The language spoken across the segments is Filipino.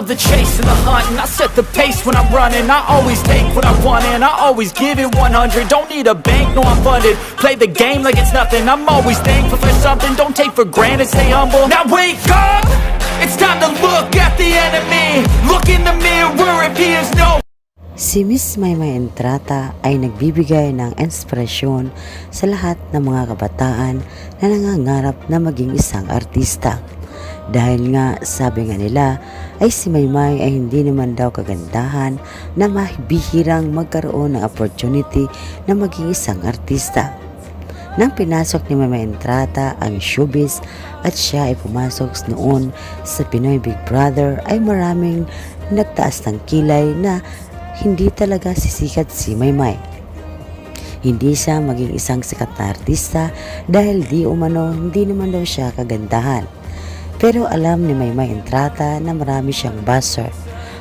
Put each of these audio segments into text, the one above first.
love the chase and the hunt, and I set the pace when I'm running. I always take what I want and I always give it 100. Don't need a bank, no I'm funded. Play the game like it's nothing. I'm always thankful for something. Don't take for granted, stay humble. Now wake up, it's time to look at the enemy. Look in the mirror if he is no. Si Miss Maymay Entrata ay nagbibigay ng inspirasyon sa lahat ng mga kabataan na nangangarap na maging isang artista. Dahil nga sabi nga nila ay si Maymay ay hindi naman daw kagandahan na mahibihirang magkaroon ng opportunity na maging isang artista. Nang pinasok ni Maymay Entrata ang showbiz at siya ay pumasok noon sa Pinoy Big Brother ay maraming nagtaas ng kilay na hindi talaga sisikat si Maymay. Hindi siya maging isang sikat na artista dahil hindi naman daw siya kagandahan. Pero alam ni Maymay Entrata na marami siyang buzzer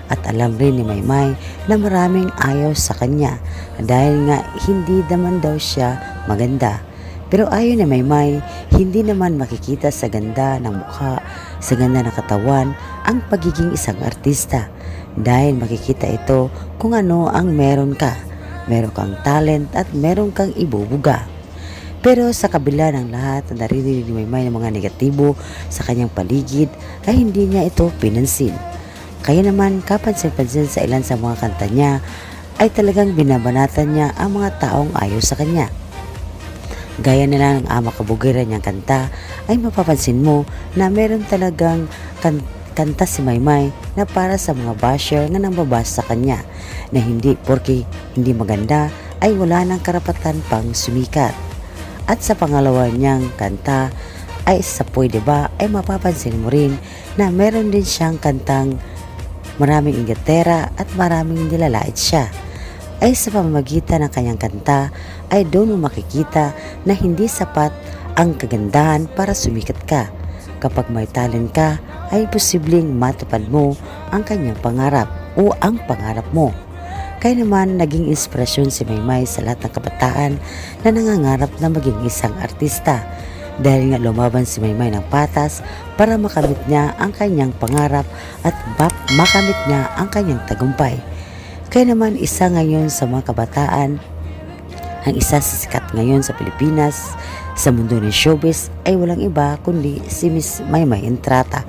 at alam rin ni Maymay na maraming ayaw sa kanya dahil nga hindi naman daw siya maganda. Pero ayon ni Maymay, hindi naman makikita sa ganda ng mukha, sa ganda ng katawan ang pagiging isang artista. Dahil makikita ito kung ano ang meron ka. Meron kang talent at meron kang ibubuga. Pero sa kabila ng lahat na naririnig ni Maymay ng mga negatibo sa kanyang paligid ay hindi niya ito pinansin. Kaya naman kapansin-pansin sa ilan sa mga kanta niya ay talagang binabanatan niya ang mga taong ayaw sa kanya. Gaya nila ng Ama Kabugiran niyang kanta ay mapapansin mo na meron talagang kanta si Maymay na para sa mga basher na nambabas sa kanya na hindi porke hindi maganda ay wala ng karapatan pang sumikat. At sa pangalawa niyang kanta ay sa Pwede Ba ay mapapansin mo rin na meron din siyang kantang maraming ingatera at maraming nilalait siya. Ay sa pamamagitan ng kanyang kanta ay doon mo makikita na hindi sapat ang kagandahan para sumikat ka. Kapag may talent ka, ay posibleng matupad mo ang kanyang pangarap o ang pangarap mo. Kaya naman naging inspirasyon si Maymay sa lahat ng kabataan na nangangarap na maging isang artista. Dahil nga lumaban si Maymay ng patas para makamit niya ang kanyang pangarap at makamit niya ang kanyang tagumpay. Kaya naman isa ngayon sa mga kabataan, ang isa sa sikat ngayon sa Pilipinas, sa mundo ng showbiz ay walang iba kundi si Miss Maymay Entrata.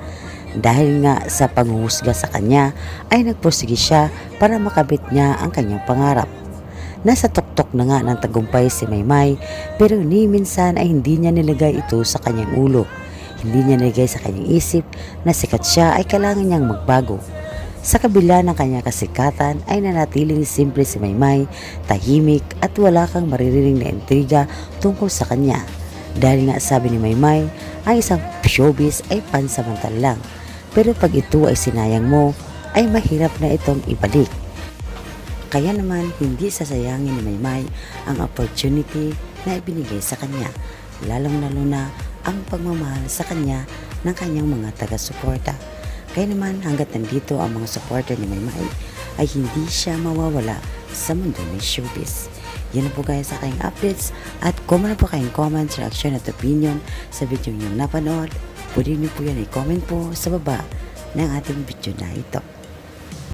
Dahil nga sa panghuhusga sa kanya ay nagpursige siya para makabit niya ang kanyang pangarap. Nasa tuktok na nga ng tagumpay si Maymay pero ni minsan ay hindi niya nilagay ito sa kanyang ulo. Hindi niya nilagay sa kanyang isip na sikat siya ay kailangan niyang magbago. Sa kabila ng kanyang kasikatan ay nanatiling simple si Maymay, tahimik at wala kang maririnig na intriga tungkol sa kanya. Dahil nga sabi ni Maymay, ang isang showbiz ay pansamantala lang. Pero pag ito ay sinayang mo, ay mahirap na itong ibalik. Kaya naman hindi sasayangin ni Maymay ang opportunity na ibinigay sa kanya. Lalong-lalo na ang pagmamahal sa kanya ng kanyang mga taga-suporta. Kaya naman hanggat nandito ang mga supporter ni Maymay ay hindi siya mawawala sa mundo ng showbiz. Yan na po guys sa aking updates at kung ano po kayong comments, reaction at opinion sa video nyo napanood, pwede nyo po yan i-comment po sa baba ng ating video na ito.